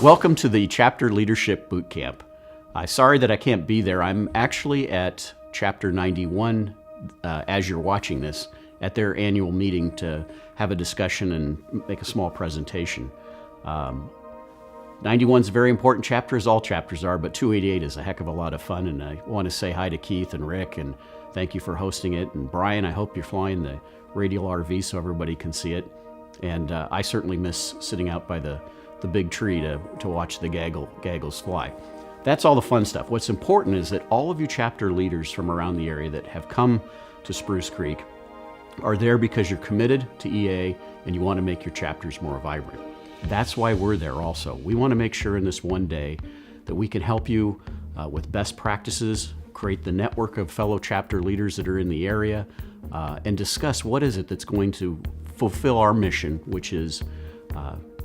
Welcome to the Chapter Leadership Boot Camp. I'm sorry that I can't be there. I'm actually at Chapter 91 as you're watching this at their annual meeting to have a discussion and make a small presentation. 91 is a very important chapter, as all chapters are, but 288 is a heck of a lot of fun, and I want to say hi to Keith and Rick, and thank you for hosting it. And Brian, I hope you're flying the radial RV so everybody can see it. And I certainly miss sitting out by the big tree to watch the gaggles fly. That's all the fun stuff. What's important is that all of you chapter leaders from around the area that have come to Spruce Creek are there because you're committed to EA and you want to make your chapters more vibrant. That's why we're there also. We want to make sure in this one day that we can help you with best practices, create the network of fellow chapter leaders that are in the area, and discuss what is it that's going to fulfill our mission, which is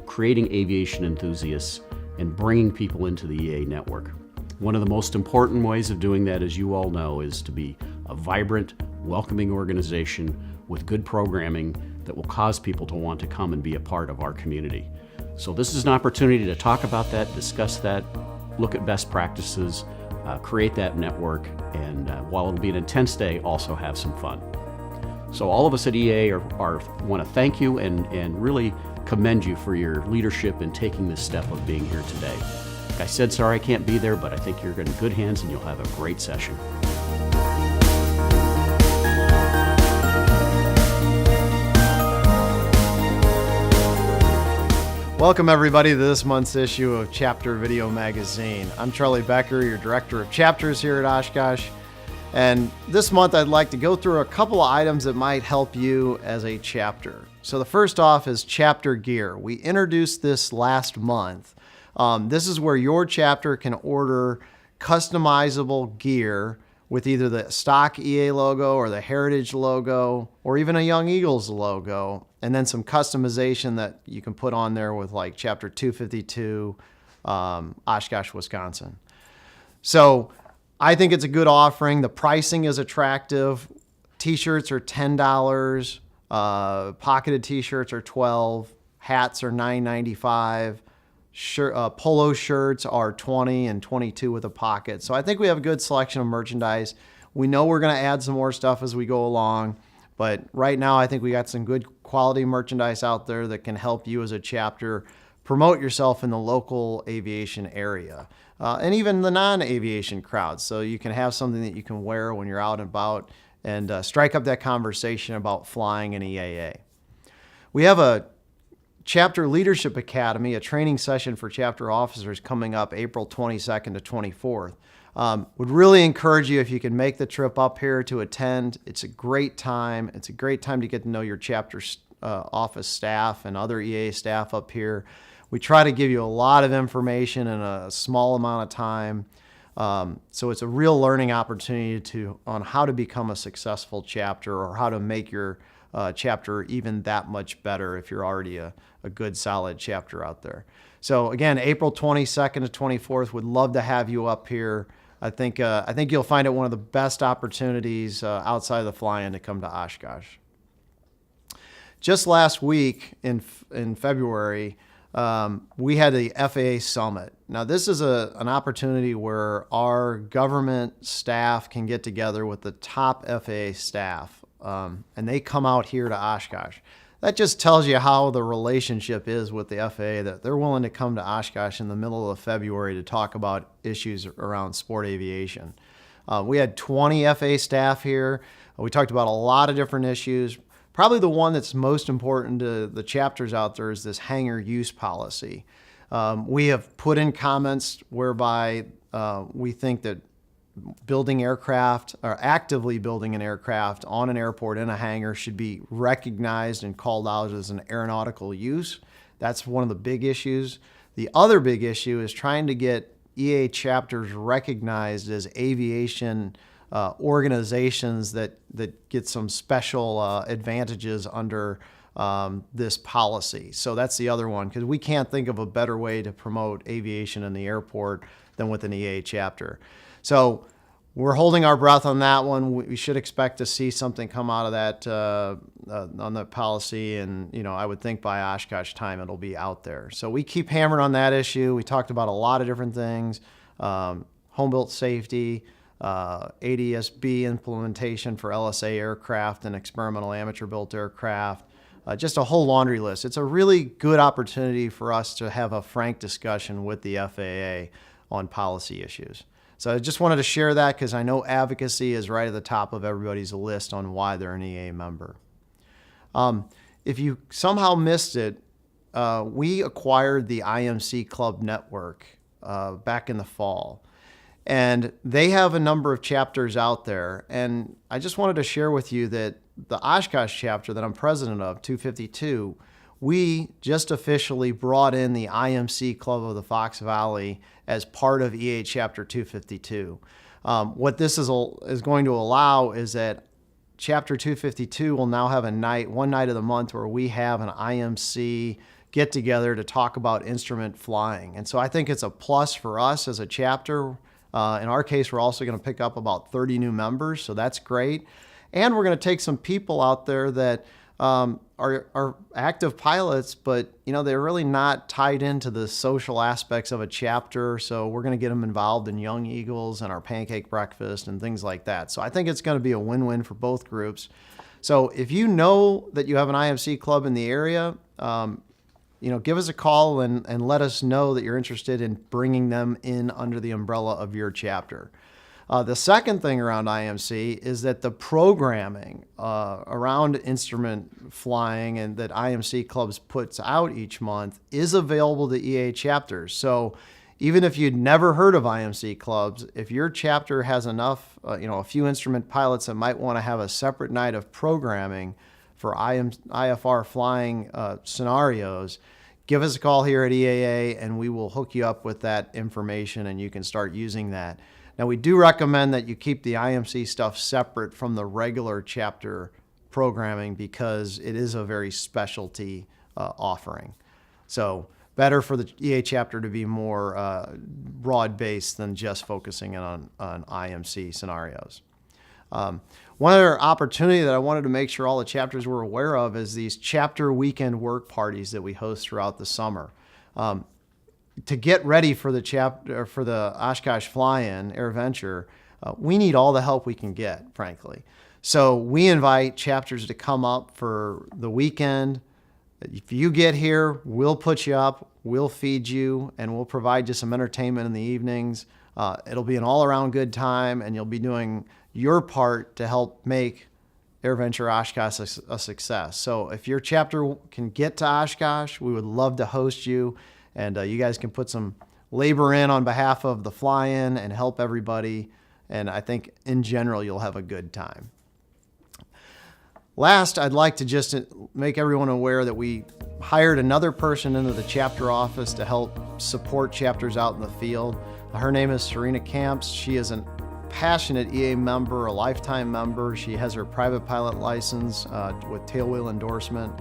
creating aviation enthusiasts and bringing people into the EA network. One of the most important ways of doing that, as you all know, is to be a vibrant, welcoming organization with good programming that will cause people to want to come and be a part of our community. So this is an opportunity to talk about that, discuss that, look at best practices, create that network, and while it'll be an intense day, also have some fun. So all of us at EA want to thank you and really commend you for your leadership in taking this step of being here today. Like I said, sorry I can't be there, but I think you're in good hands and you'll have a great session. Welcome everybody to this month's issue of Chapter Video Magazine. I'm Charlie Becker, your Director of Chapters here at Oshkosh. And this month I'd like to go through a couple of items that might help you as a chapter. So the first off is chapter gear. We introduced this last month. This is where your chapter can order customizable gear with either the stock EA logo or the Heritage logo or even a Young Eagles logo, and then some customization that you can put on there with like Chapter 252, Oshkosh, Wisconsin. So I think it's a good offering. The pricing is attractive. T-shirts are $10. Pocketed T-shirts are $12. Hats are $9.95. Polo shirts are $20 and $22 with a pocket. So I think we have a good selection of merchandise. We know we're going to add some more stuff as we go along, but right now I think we got some good quality merchandise out there that can help you as a chapter promote yourself in the local aviation area. And even the non-aviation crowd. So you can have something that you can wear when you're out and about and strike up that conversation about flying in EAA. We have a Chapter Leadership Academy, a training session for chapter officers coming up April 22nd to 24th. Would really encourage you if you can make the trip up here to attend. It's a great time. It's a great time to get to know your chapter office staff and other EA staff up here. We try to give you a lot of information in a small amount of time. So it's a real learning opportunity on how to become a successful chapter or how to make your chapter even that much better if you're already a good, solid chapter out there. So again, April 22nd to 24th, would love to have you up here. I think you'll find it one of the best opportunities outside of the fly-in to come to Oshkosh. Just last week in February, we had the FAA Summit. Now this is an opportunity where our government staff can get together with the top FAA staff, and they come out here to Oshkosh. That just tells you how the relationship is with the FAA, that they're willing to come to Oshkosh in the middle of February to talk about issues around sport aviation. We had 20 FAA staff here. We talked about a lot of different issues. Probably the one that's most important to the chapters out there is this hangar use policy. We have put in comments whereby we think that building aircraft or actively building an aircraft on an airport in a hangar should be recognized and called out as an aeronautical use. That's one of the big issues. The other big issue is trying to get EA chapters recognized as aviation organizations that get some special advantages under this policy. So that's the other one, because we can't think of a better way to promote aviation in the airport than with an EA chapter. So we're holding our breath on that one. We should expect to see something come out of that on the policy, and I would think by Oshkosh time it'll be out there. So we keep hammering on that issue. We talked about a lot of different things: home built safety, ADS-B implementation for LSA aircraft and experimental amateur built aircraft. Just a whole laundry list. It's a really good opportunity for us to have a frank discussion with the FAA on policy issues. So I just wanted to share that because I know advocacy is right at the top of everybody's list on why they're an EA member. If you somehow missed it, we acquired the IMC Club Network back in the fall. And they have a number of chapters out there. And I just wanted to share with you that the Oshkosh chapter that I'm president of, 252, we just officially brought in the IMC Club of the Fox Valley as part of EA Chapter 252. What this is going to allow is that Chapter 252 will now have one night of the month where we have an IMC get together to talk about instrument flying. And so I think it's a plus for us as a chapter. In our case, we're also going to pick up about 30 new members, so that's great. And we're going to take some people out there that are active pilots, but they're really not tied into the social aspects of a chapter. So we're going to get them involved in Young Eagles and our pancake breakfast and things like that. So I think it's going to be a win-win for both groups. So if you know that you have an IMC club in the area, give us a call and let us know that you're interested in bringing them in under the umbrella of your chapter. The second thing around IMC is that the programming around instrument flying and that IMC Clubs puts out each month is available to EA chapters. So even if you'd never heard of IMC Clubs, if your chapter has enough, a few instrument pilots that might want to have a separate night of programming for IFR flying scenarios, give us a call here at EAA and we will hook you up with that information and you can start using that. Now, we do recommend that you keep the IMC stuff separate from the regular chapter programming because it is a very specialty offering. So better for the EA chapter to be more broad-based than just focusing on IMC scenarios. One other opportunity that I wanted to make sure all the chapters were aware of is these chapter weekend work parties that we host throughout the summer. To get ready for the chapter for the Oshkosh Fly-In AirVenture, we need all the help we can get, frankly. So we invite chapters to come up for the weekend. If you get here, we'll put you up, we'll feed you, and we'll provide you some entertainment in the evenings. It'll be an all-around good time, and you'll be doing your part to help make AirVenture Oshkosh a success. So if your chapter can get to Oshkosh, we would love to host you. And you guys can put some labor in on behalf of the fly-in and help everybody. And I think in general, you'll have a good time. Last, I'd like to just make everyone aware that we hired another person into the chapter office to help support chapters out in the field. Her name is Serena Camps. She is a passionate EA member, a lifetime member. She has her private pilot license with tailwheel endorsement,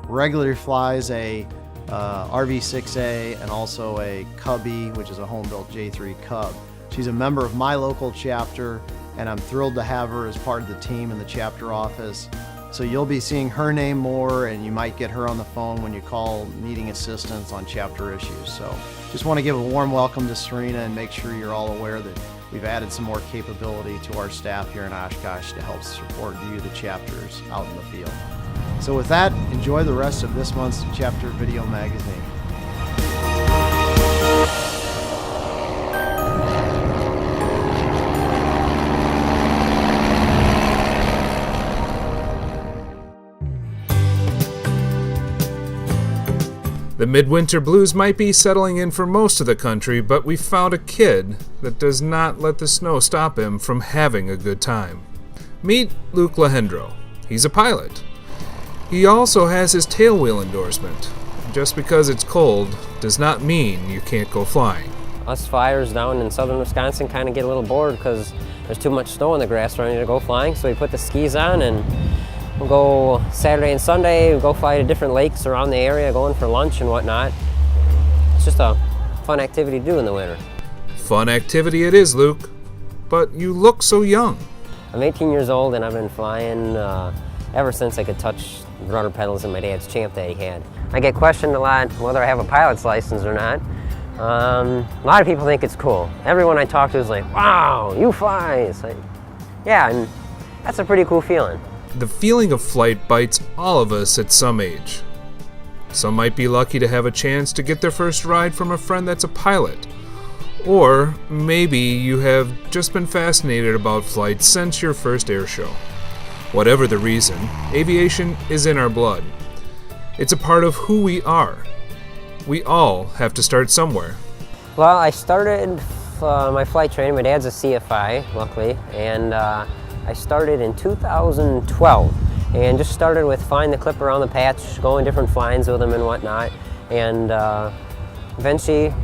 regularly flies a RV6A and also a Cubby, which is a home-built J3 Cub. She's a member of my local chapter, and I'm thrilled to have her as part of the team in the chapter office. So you'll be seeing her name more, and you might get her on the phone when you call needing assistance on chapter issues. So just want to give a warm welcome to Serena and make sure you're all aware that we've added some more capability to our staff here in Oshkosh to help support you, the chapters, out in the field. So with that, enjoy the rest of this month's Chapter Video Magazine. The midwinter blues might be settling in for most of the country, but we found a kid that does not let the snow stop him from having a good time. Meet Luke Lahendro. He's a pilot. He also has his tailwheel endorsement. Just because it's cold does not mean you can't go flying. Us flyers down in southern Wisconsin kind of get a little bored because there's too much snow on the grass for any to go flying, so we put the skis on and we'll go Saturday and Sunday, we'll go fly to different lakes around the area, going for lunch and whatnot. It's just a fun activity to do in the winter. Fun activity it is, Luke. but you look so young. I'm 18 years old and I've been flying ever since I could touch the rudder pedals in my dad's Champ that he had. I get questioned a lot whether I have a pilot's license or not. A lot of people think it's cool. Everyone I talk to is like, wow, you fly. It's like, yeah, and that's a pretty cool feeling. The feeling of flight bites all of us at some age. Some might be lucky to have a chance to get their first ride from a friend that's a pilot. Or maybe you have just been fascinated about flight since your first air show. Whatever the reason, aviation is in our blood. It's a part of who we are. We all have to start somewhere. Well, I started my flight training. My dad's a CFI, luckily, and I started in 2012 and just started with flying the clip around the patch, going different flyings with him and whatnot, and eventually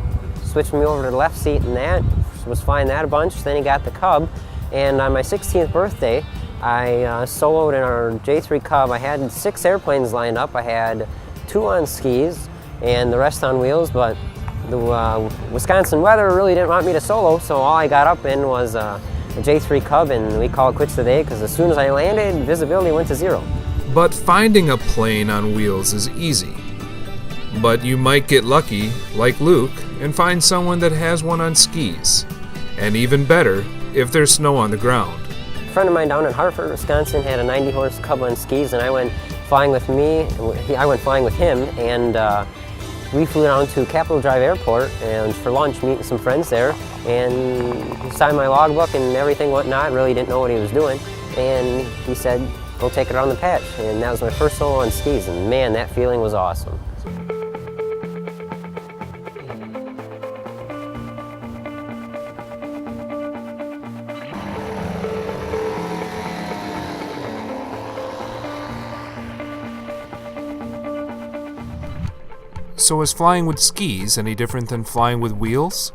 switched me over to the left seat and that, was flying that a bunch. Then he got the Cub, and on my 16th birthday, I soloed in our J3 Cub. I had 6 airplanes lined up. I had 2 on skis and the rest on wheels, but the Wisconsin weather really didn't want me to solo, so all I got up in was a J3 Cub, and we call it quits today because as soon as I landed, visibility went to 0. But finding a plane on wheels is easy. But you might get lucky, like Luke, and find someone that has one on skis. And even better, if there's snow on the ground. A friend of mine down in Hartford, Wisconsin had a 90-horse Cub on skis, and I went flying with him, and we flew down to Capitol Drive Airport and for lunch, meeting some friends there, and he signed my logbook and everything whatnot. Really didn't know what he was doing, and he said, go take it around the patch, and that was my first solo on skis, and man, that feeling was awesome. So is flying with skis any different than flying with wheels?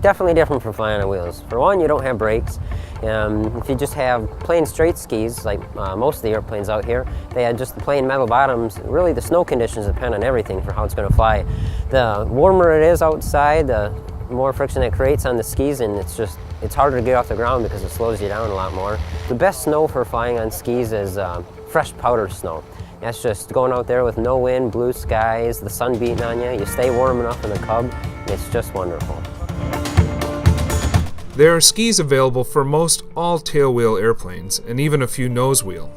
Definitely different from flying on wheels. For one, you don't have brakes. If you just have plain straight skis, like most of the airplanes out here, they had just the plain metal bottoms. Really, the snow conditions depend on everything for how it's going to fly. The warmer it is outside, the more friction it creates on the skis, and it's harder to get off the ground because it slows you down a lot more. The best snow for flying on skis is fresh powder snow. That's just going out there with no wind, blue skies, the sun beating on you. You stay warm enough in the Cub, and it's just wonderful. There are skis available for most all tailwheel airplanes and even a few nosewheel.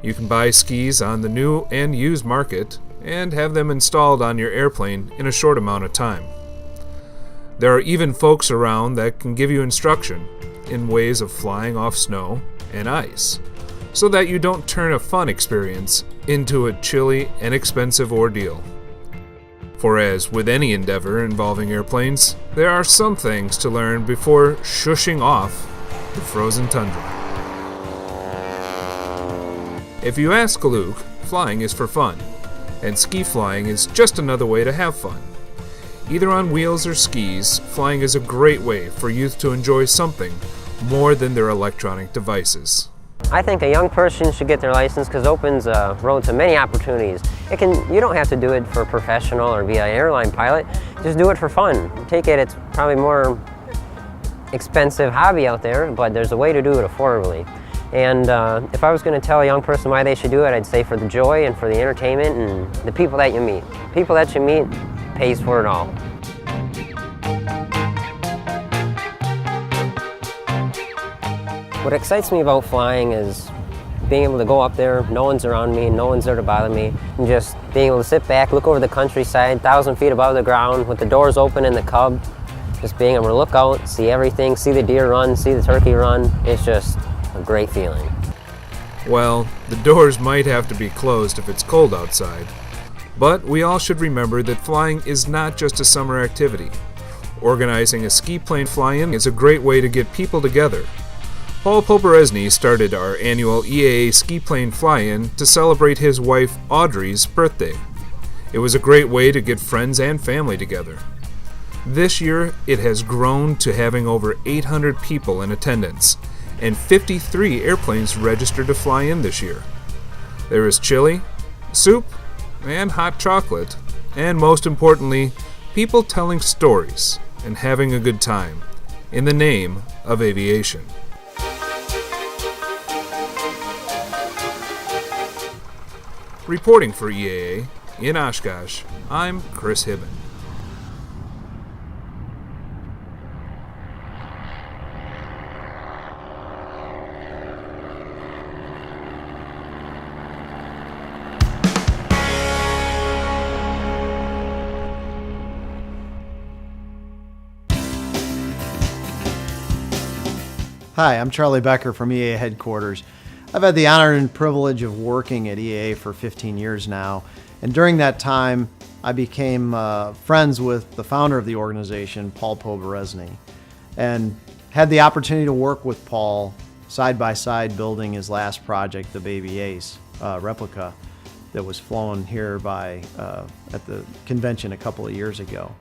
You can buy skis on the new and used market and have them installed on your airplane in a short amount of time. There are even folks around that can give you instruction in ways of flying off snow and ice, so that you don't turn a fun experience into a chilly and expensive ordeal. For as with any endeavor involving airplanes, there are some things to learn before shushing off the frozen tundra. If you ask Luke, flying is for fun, and ski flying is just another way to have fun. Either on wheels or skis, flying is a great way for youth to enjoy something more than their electronic devices. I think a young person should get their license because it opens a road to many opportunities. You don't have to do it for a professional or be an airline pilot. Just do it for fun. Take it, it's probably more expensive hobby out there, but there's a way to do it affordably. And if I was going to tell a young person why they should do it, I'd say for the joy and for the entertainment and the people that you meet. People that you meet pays for it all. What excites me about flying is being able to go up there, no one's around me, no one's there to bother me, and just being able to sit back, look over the countryside, 1,000 feet above the ground with the doors open in the Cub, just being able to look out, see everything, see the deer run, see the turkey run. It's just a great feeling. Well, the doors might have to be closed if it's cold outside, but we all should remember that flying is not just a summer activity. Organizing a ski plane fly-in is a great way to get people together. Paul Poperesny started our annual EAA ski plane fly-in to celebrate his wife Audrey's birthday. It was a great way to get friends and family together. This year, it has grown to having over 800 people in attendance, and 53 airplanes registered to fly in this year. There is chili, soup, and hot chocolate, and most importantly, people telling stories and having a good time. in the name of aviation. Reporting for EAA in Oshkosh, I'm Chris Hibben. Hi, I'm Charlie Becker from EAA headquarters. I've had the honor and privilege of working at EAA for 15 years now, and during that time, I became friends with the founder of the organization, Paul Poberezny, and had the opportunity to work with Paul side by side building his last project, the Baby Ace replica that was flown here at the convention a couple of years ago.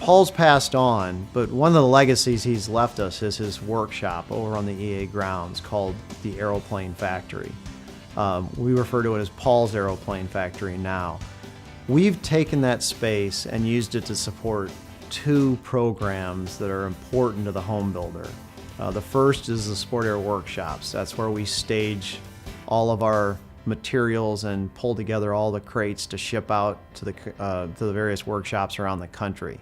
Paul's passed on, but one of the legacies he's left us is his workshop over on the EA grounds called the Aeroplane Factory. We refer to it as Paul's Aeroplane Factory now. We've taken that space and used it to support two programs that are important to the home builder. The first is the Sport Air Workshops. That's where we stage all of our materials and pull together all the crates to ship out to the various workshops around the country.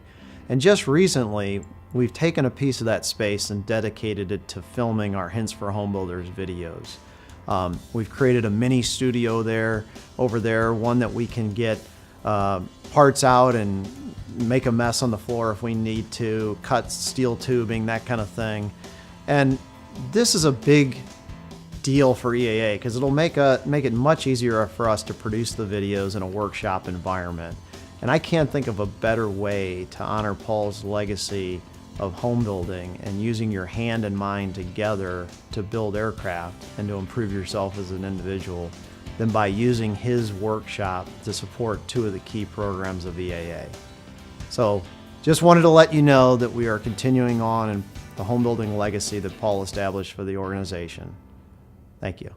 And just recently, we've taken a piece of that space and dedicated it to filming our Hints for Home Builders videos. We've created a mini studio over there, one that we can get parts out and make a mess on the floor if we need to, cut steel tubing, that kind of thing. And this is a big deal for EAA because it'll make it much easier for us to produce the videos in a workshop environment. And I can't think of a better way to honor Paul's legacy of home building and using your hand and mind together to build aircraft and to improve yourself as an individual than by using his workshop to support two of the key programs of EAA. So just wanted to let you know that we are continuing on in the home building legacy that Paul established for the organization. Thank you.